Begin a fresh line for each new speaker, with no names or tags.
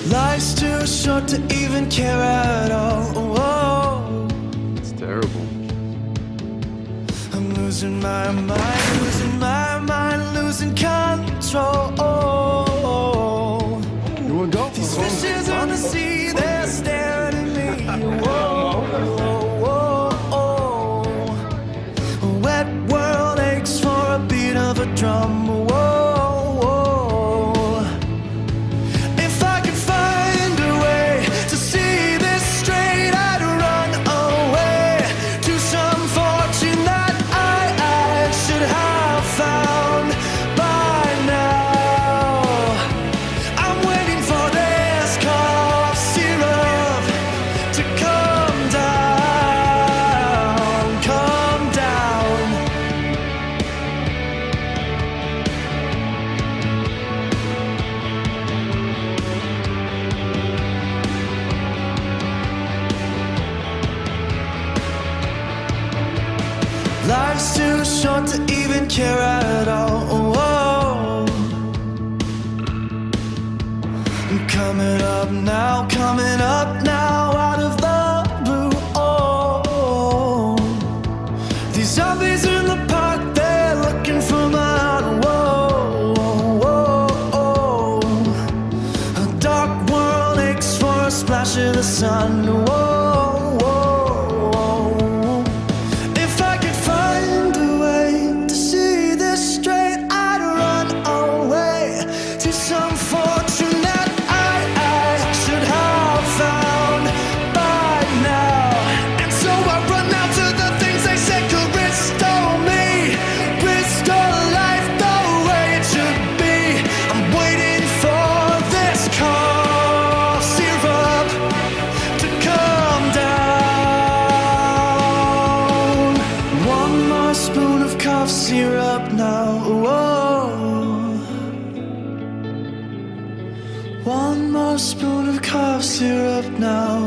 Life's too short to even care at all. Oh,
It's terrible.
I'm losing my mind, losing my mind, losing control.
You wanna go?
These fishes on the sea, they're staring at me. Whoa, whoa, whoa. A wet world aches for a beat of a drum. Whoa, whoa. If I could find a way to see this straight, I'd run away to some fortune that I should have found by now. I'm waiting for this cough syrup to come down, come down. Life's too short to even care at all. I'm coming up now, out of the blue. Oh, these zombies in the park, they're looking for my heart. Whoa, whoa, whoa. A dark world aches for a splash of the sun. Whoa, whoa, whoa. If I could find a way to see this straight, I'd run away to some fortune that I should have found by now. And so I run out to the things they said could restore me, restore life the way it should be. I'm waiting for this cough syrup to come down. One more spoon of cough syrup now. Whoa. One more spoon of cough syrup now.